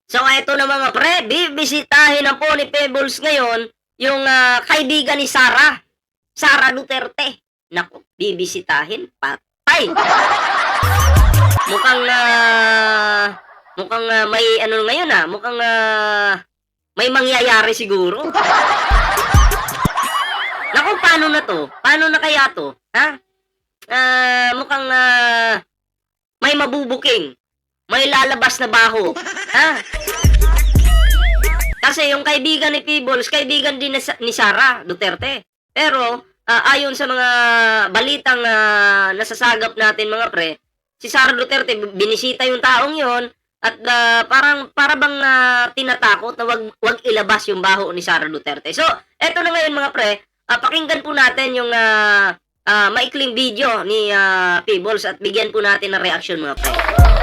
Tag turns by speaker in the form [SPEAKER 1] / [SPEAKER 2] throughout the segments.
[SPEAKER 1] So, eto na mga pre, bibisitahin na po ni Pebbles ngayon yung kaibigan ni Sara. Sara Duterte. Naku, bibisitahin, patay. Mukhang, may ano ngayon mukhang may mangyayari siguro. Naku, paano na to? Paano na kaya to? Ha? Mukhang may mabubuking. May lalabas na baho. Ha? Kasi yung kaibigan ni Pebbles, kaibigan din ni Sara Duterte. Pero, ayon sa mga balitang nasasagap natin mga pre, si Sara Duterte, binisita yung taong yon at para bang tinatakot na wag ilabas yung baho ni Sara Duterte. So, eto na ngayon mga pre, pakinggan po natin yung maikling video ni Pebbles at bigyan po natin ng reaction mga pre.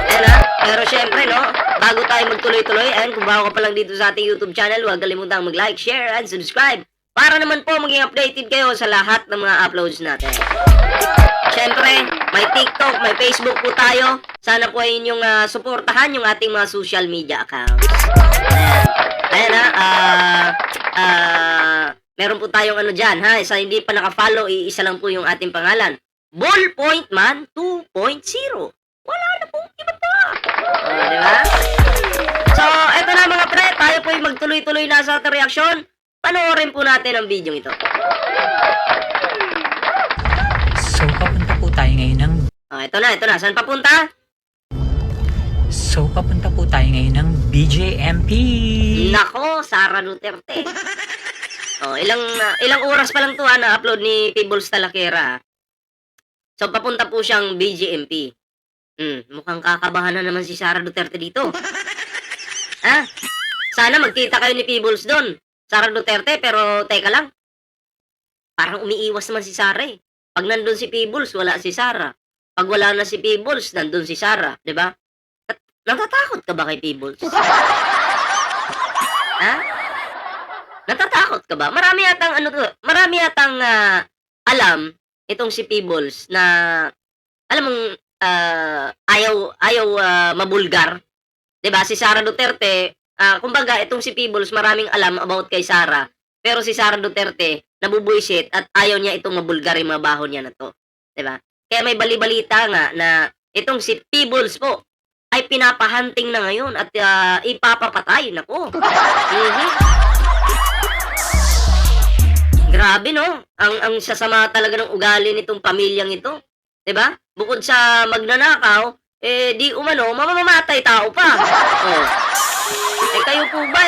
[SPEAKER 1] Ayan pero syempre no, bago tayo magtuloy-tuloy, ayan, kung bago ka pa lang dito sa ating YouTube channel, huwag kalimutang mag-like, share, and subscribe para naman po maging updated kayo sa lahat ng mga uploads natin. Syempre, may TikTok, may Facebook po tayo. Sana po ay inyong suportahan yung ating mga social media accounts. Ayan meron po tayong ano dyan, ha? Sa hindi pa naka-follow, isa lang po yung ating pangalan. Ballpoint Man 2.0. Wala na pong iba pa. Diba? So, eto na mga pre, tayo po yung magtuloy-tuloy na sa ating reaksyon. Panoorin po natin ang video ito.
[SPEAKER 2] So, papunta po tayo ngayon ng...
[SPEAKER 1] Ito na. Saan papunta?
[SPEAKER 2] So, papunta po tayo ngayon ng BJMP.
[SPEAKER 1] Nako, Sara Duterte. Ilang oras pa lang to na-upload ni Pebbles Talakera. So, papunta po siyang BJMP. Mukhang kakabahan na naman si Sara Duterte dito. Sana magkita kayo ni Pebbles doon. Sara Duterte, pero teka lang. Parang umiiwas naman si Sara eh. Pag nandun si Pebbles, wala si Sara. Pag wala na si Pebbles, nandun si Sara. Diba? Natatakot ka ba kay Pebbles? Natatakot ka ba? Marami yatang alam itong si Pebbles na alam mong ayaw mabulgar. 'Di ba? Si Sara Duterte, kumbaga itong si Pebbles maraming alam about kay Sara, pero si Sara Duterte nabubuisit at ayaw niya itong mabulgar yung mga baho niya na to. 'Di ba? Kaya may bali-balita nga na itong si Pebbles po ay pinapahunting na ngayon at ipapapatay. Nako. Grabe no, ang sasama talaga ng ugali nitong pamilyang ito, 'di ba? Bukod sa magnanakaw, di umano mamamatay tao pa. Kayo po ba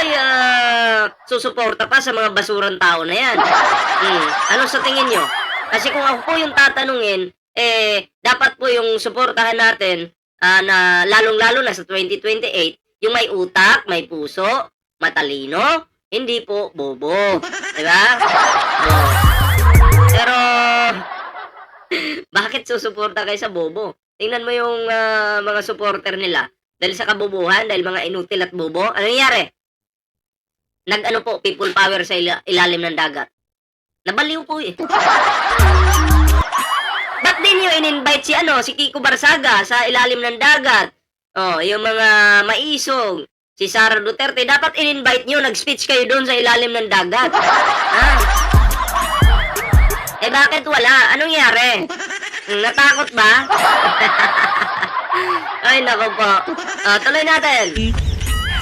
[SPEAKER 1] susuporta pa sa mga basurang tao na 'yan? Ano sa tingin nyo? Kasi kung ako po yung tatanungin, dapat po yung suportahan natin na lalong-lalo na sa 2028, yung may utak, may puso, matalino, hindi po bobo. 'Di ba? Pero bakit susuporta kayo sa bobo? Tingnan mo yung mga supporter nila. Dahil sa kabobohan, dahil mga inutil at bobo, ano nangyari? Nag-ano po, people power sa ilalim ng dagat. Nabaliw po eh. Ba't din nyo in-invite si Kiko Barsaga sa ilalim ng dagat? Yung mga maisog, si Sara Duterte, dapat in-invite nyo, nag-speech kayo doon sa ilalim ng dagat. Bakit wala? Anong nangyari? Natakot ba? Ay, nako po. Tuloy natin.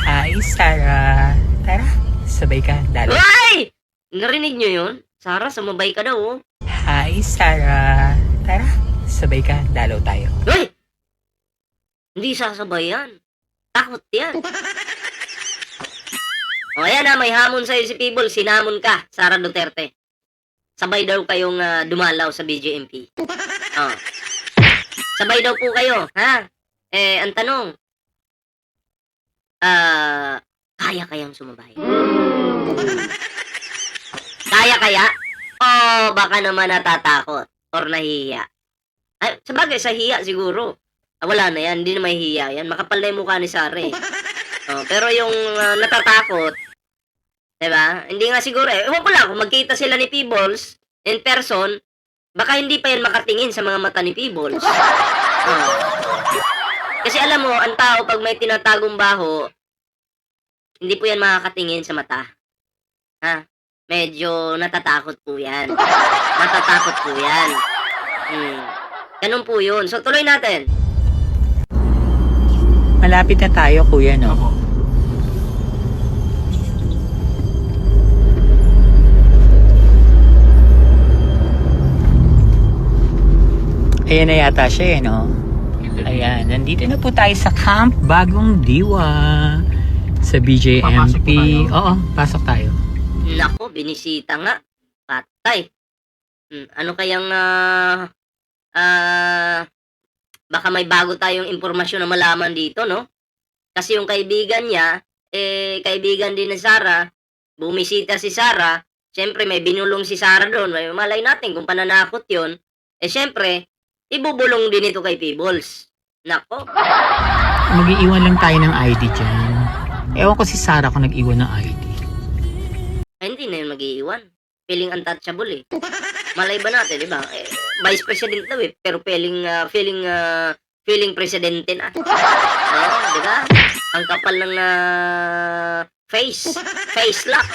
[SPEAKER 2] Hi, Sarah. Tara, sabay ka. Dalo.
[SPEAKER 1] Uy! Narinig nyo yun? Sara, sumabay ka daw.
[SPEAKER 2] Hi, Sarah. Tara, sabay ka. Dalo tayo.
[SPEAKER 1] Uy! Hindi sasabay yan. Takot yan. Ayan may hamon sa'yo si Pebbles. Sinamon ka, Sara Duterte. Sabay daw kayong dumalaw sa BJMP. Sabay daw po kayo, ha? Ang tanong, kaya kayang sumabay? Kaya kaya? O baka naman natatakot or nahihiya? Sabagay, sa hiya siguro. Wala na yan, hindi na may hiya yan. Makapal na yung mukha ni Sara eh. Pero yung natatakot, diba? Hindi nga siguro ewan ko lang, kung magkita sila ni Pebbles in person, baka hindi pa yan makatingin sa mga mata ni Pebbles. Kasi alam mo, ang tao pag may tinatagong baho, Hindi po yan makakatingin sa mata. Ha? Medyo natatakot po yan. Matatakot po yan. Hmm. Ganun po yun. So, tuloy natin.
[SPEAKER 2] Malapit na tayo, kuya, no?
[SPEAKER 3] Opo.
[SPEAKER 2] Ayan na yata siya, no? Ayan, nandito na po tayo sa Camp Bagong Diwa sa BJMP.
[SPEAKER 3] Papasok po tayo.
[SPEAKER 2] Oo, pasok tayo.
[SPEAKER 1] Nako, binisita nga. Patay. Ano kayang baka may bago tayong impormasyon na malaman dito, no? Kasi yung kaibigan niya, kaibigan din ni Sarah, bumisita si Sarah, syempre may binulong si Sarah doon, may malay natin kung pananakot yon, syempre, ibubulong din ito kay Peebles. Nako,
[SPEAKER 2] Mag-iiwan lang tayo ng ID dyan. Ewan ko si Sarah kung nag-iwan ng ID.
[SPEAKER 1] hindi na yun mag-iiwan. Feeling untouchable eh. Malay ba natin, di ba? Vice President daw eh, pero feeling presidente na. Di ba? Ang kapal ng face lock.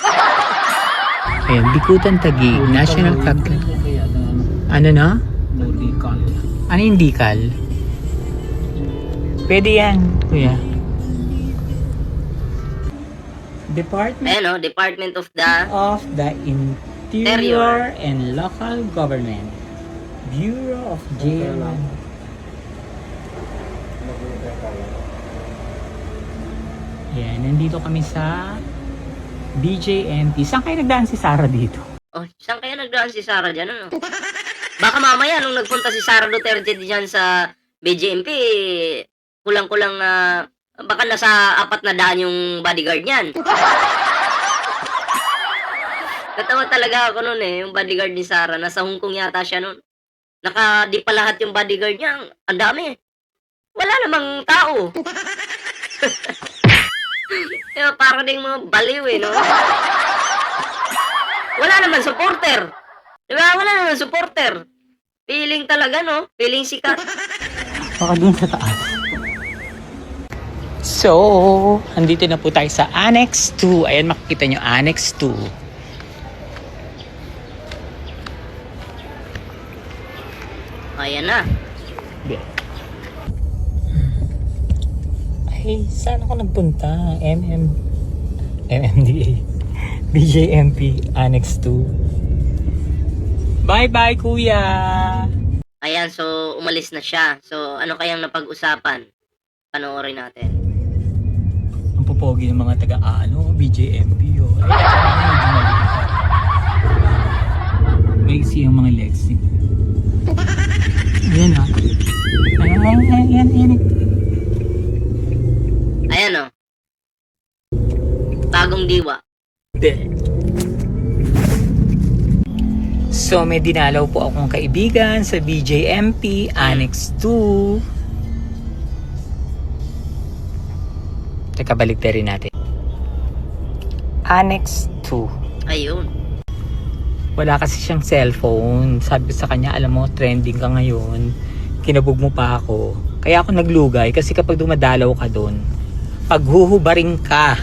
[SPEAKER 2] Ayan, Bikutan Taguig, National Capital. Ano na?
[SPEAKER 3] No decal.
[SPEAKER 2] Ano yung decal? Pwede yan, kuya. Department
[SPEAKER 1] Ayan o, Department of the...
[SPEAKER 2] of the Interior and Local Government. Bureau of Jail. Yan, nandito kami sa BJMP. Saan kayo nagdaan si Sarah dito?
[SPEAKER 1] Oh, saan kaya nagdaan si Sarah dyan, ano? Baka mamaya, nung nagpunta si Sara Duterte dyan sa BJMP, kulang-kulang, baka nasa 4 na daan yung bodyguard niyan. Natawa talaga ako nun eh, yung bodyguard ni Sara. Nasa Hong Kong yata siya nun. Naka-di pa lahat yung bodyguard niya. Ang dami. Wala namang tao. Kaya parang ding mga baliw eh, no? Wala naman supporter. Diba? Wala naman supporter. Feeling talaga, no? Feeling sikat.
[SPEAKER 2] Baka dun sa taas. So, andito na po tayo sa Annex 2. Ayan, makikita nyo, Annex 2.
[SPEAKER 1] Ayan na.
[SPEAKER 2] Ay, saan ako nagpunta? MMDA. BJMP Annex 2. Bye-bye, kuya!
[SPEAKER 1] Ayan, so umalis na siya. So, ano kayang napag-usapan? Panoorin natin.
[SPEAKER 2] Ang popogi ng mga taga-ano, BJMP, oh. Ay, medyo maliit. May siyang mga legs. Ayan, ha? Ayan.
[SPEAKER 1] Ayan, o. Bagong diwa.
[SPEAKER 2] So, may dinalaw po akong kaibigan sa BJMP Annex 2. Teka, balik rin natin. Annex 2.
[SPEAKER 1] Ayun.
[SPEAKER 2] Wala kasi siyang cellphone. Sabi ko sa kanya, alam mo, trending ka ngayon. Kinabog mo pa ako. Kaya ako naglugay kasi kapag dumadalaw ka doon, paghuhubaring ka,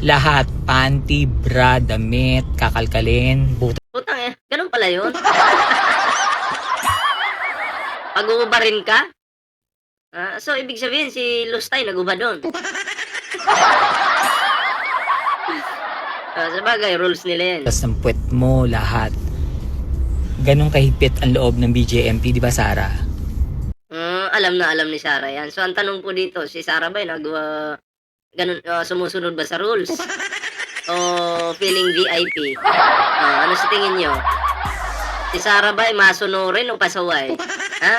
[SPEAKER 2] lahat, panty, bra, damit, kakalkalin, buta.
[SPEAKER 1] Putang eh, ganun pala yun. Pag-uubarin ka? So, ibig sabihin, si Lustay nag-uba doon. Sabagay, rules nila yan.
[SPEAKER 2] Tapos ng puwet mo, lahat. Ganong kahigpit ang loob ng BJMP, di ba, Sarah?
[SPEAKER 1] Alam na alam ni Sarah yan. So, ang tanong po dito, si Sarah ba sumusunod ba sa rules? O feeling VIP? Ano sa tingin nyo? Si Sarah ba masunurin o pasaway? Ha?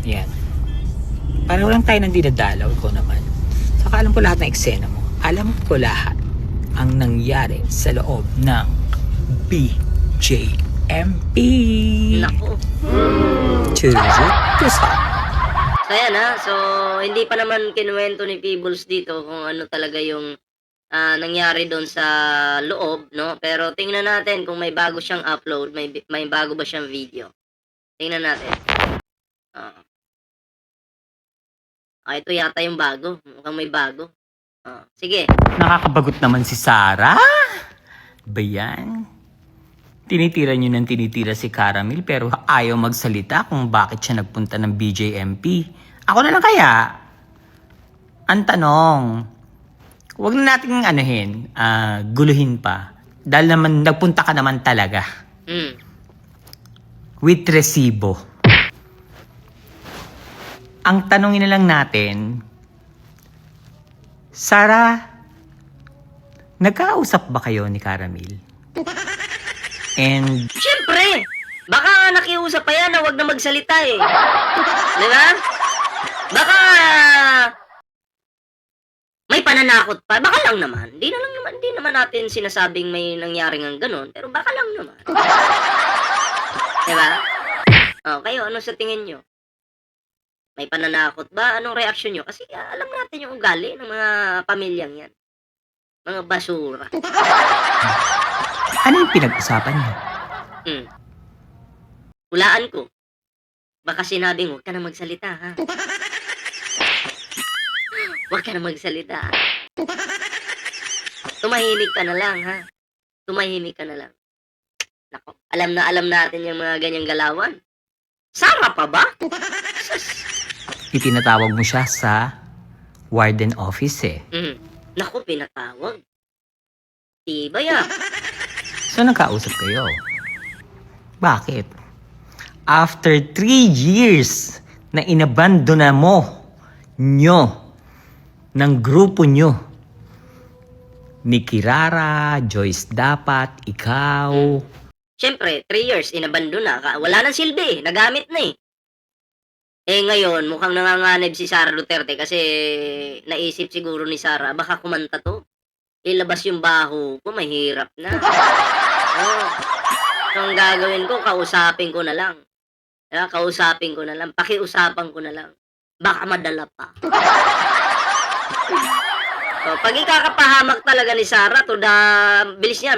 [SPEAKER 2] Yan. Pareho lang tayo nang dinadalaw, ikaw naman. Saka alam ko lahat ng eksena mo. Alam ko lahat ang nangyari sa loob ng BJMP.
[SPEAKER 1] Naku.
[SPEAKER 2] Tusa.
[SPEAKER 1] So, ayan ha. So, hindi pa naman kinuwento ni Peebles dito kung ano talaga yung nangyari doon sa loob, no? Pero tingnan natin kung may bago siyang upload, may bago ba siyang video. Tingnan natin. Ito yata yung bago. Mukhang may bago. Sige.
[SPEAKER 2] Nakakabagot naman si Sarah. Ba yan? Tinitira nyo ng tinitira si Caramel pero ayaw magsalita kung bakit siya nagpunta ng BJMP. Ako na lang kaya. Ang tanong, huwag na nating guluhin pa. Dahil naman nagpunta ka naman talaga. With resibo. Ang tanongin na lang natin, Sarah, nagkausap ba kayo ni Caramel? And
[SPEAKER 1] Siyempre! Baka nakiusap pa yan na wag na magsalita eh. Di ba? Baka may pananakot pa. Baka lang naman. Di naman natin sinasabing may nangyaring ang ganun. Pero baka lang naman. Di ba? Kayo, ano sa tingin nyo? May pananakot ba? Anong reaksyon nyo? Kasi alam natin yung ugali ng mga pamilyang yan. Mga basura.
[SPEAKER 2] ano yung pinag-usapan niyo?
[SPEAKER 1] Hulaan ko. Baka sinabing, huwag ka na magsalita, ha? Huwag ka na magsalita. Tumahimik ka na lang, ha? Tumahimik ka na lang. Nako, alam natin yung mga ganyang galawan. Sarah pa ba?
[SPEAKER 2] Itinatawag mo siya sa warden office eh.
[SPEAKER 1] Naku, pinatawag. Tibay ah.
[SPEAKER 2] So nagkausap kayo. Bakit? After 3 years na inabandona nyo ng grupo nyo ni Kirara, Joyce Dapat, ikaw.
[SPEAKER 1] Siyempre, 3 years, inabandon na. Wala nang silbi, nagamit na eh. Ngayon, mukhang nanganganib si Sara Duterte kasi naisip siguro ni Sara, baka kumanta to. Ilabas yung baho ko, mahirap na. So, ang gagawin ko, kausapin ko na lang. Kausapin ko na lang, pakiusapan ko na lang. Baka madala pa. So, pag ikakapahamak talaga ni Sara, to the bilis yan,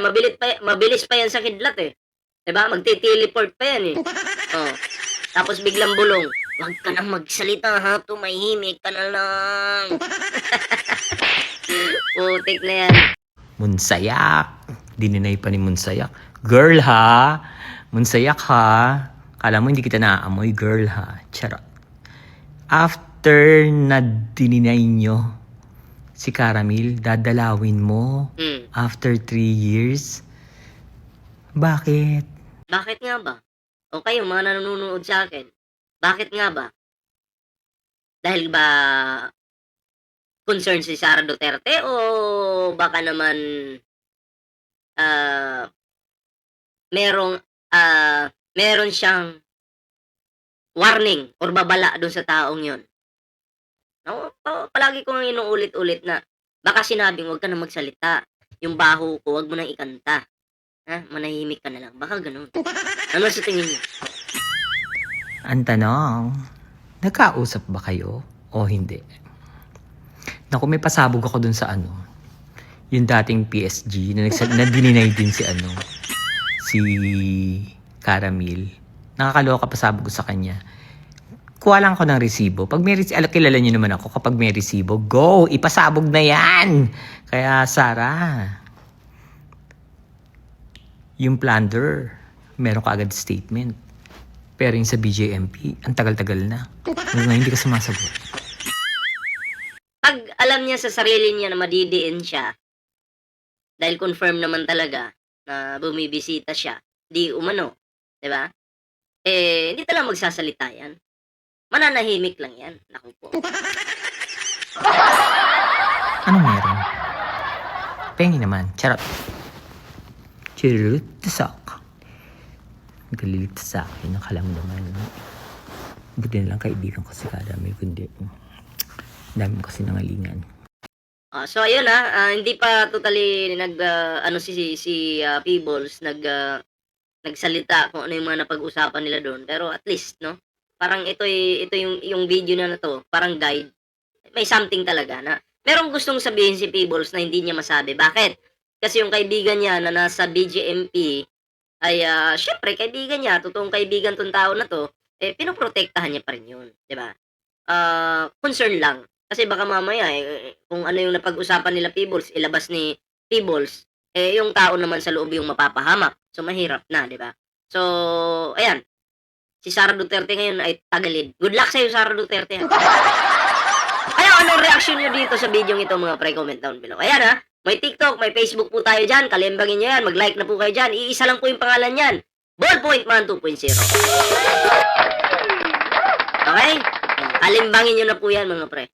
[SPEAKER 1] mabilis pa yan sa kidlat eh. Diba? Magti-teleport pa yan eh. Tapos biglang bulong, huwag ka nang magsalita ha, tumahimik ka na lang. Putik na yan.
[SPEAKER 2] Munsayak. Dininay pa ni Munsayak. Girl ha. Munsayak ha. Kala mo hindi kita naaamoy, girl ha. Charot. After na dininay nyo si Caramel, dadalawin mo after 3 years. Bakit?
[SPEAKER 1] Bakit nga ba? O kayo, mga nanonood sa akin, bakit nga ba? Dahil ba concern si Sara Duterte o baka naman meron siyang warning or babala doon sa taong yon? Palagi ko nga inuulit-ulit na baka sinabing huwag ka na magsalita. Yung baho ko, huwag mo nang ikanta. Manahimik ka na lang. Baka ganun. Ano sa tingin niyo?
[SPEAKER 2] Ang tanong, nagkausap ba kayo o hindi? Naku, may pasabog ako dun sa yung dating PSG na dininay din si Caramel. Nakakaloka, pasabog ko sa kanya. Kuha lang ako ng resibo. Pag may resibo, kilala niyo naman ako, kapag may resibo, go! Ipasabog na yan! Kaya, Sarah, yung plunder, meron ka agad statement. Pero yung sa BJMP, ang tagal-tagal na. Ngayon hindi ka sumasagot.
[SPEAKER 1] Pag alam niya sa sarili niya na madidiin siya, dahil confirm naman talaga na bumibisita siya, di umano, di ba? Hindi talaga magsasalita yan. Mananahimik lang yan. Naku po.
[SPEAKER 2] Ano meron? Pengi naman. Charot. Chirutasak. Galilit sa akin. Nakala mo naman. Buti na lang kaibigan ko si Caramel. Kundi, dami mo kasi nangalingan.
[SPEAKER 1] So ayun hindi pa totally si Peebles nagsalita kung ano yung mga napag-usapan nila doon. Pero at least, no? Parang ito yung video na to, parang guide. May something talaga na merong gustong sabihin si Peebles na hindi niya masabi. Bakit? Kasi yung kaibigan niya na nasa BJMP ay syempre kaibigan niya, totoong kaibigan tong tao na to, pinoprotektahan niya pa rin yun, 'di ba? concern lang. Kasi baka mamaya, kung ano yung napag-usapan nila Peebles, ilabas ni Peebles, yung tao naman sa loob yung mapapahamak. So, mahirap na, di ba? So, ayan. Si Sara Duterte ngayon ay tagalid. Good luck sa'yo, Sara Duterte. Kaya anong reaction nyo dito sa video ito, mga pre? Comment down below. Ayan ha, may TikTok, may Facebook po tayo dyan. Kalimbangin nyo yan. Mag-like na po kayo dyan. Iisa lang po yung pangalan yan. Ballpoint Man 2.0. Okay? Kalimbangin nyo na po yan, mga pre.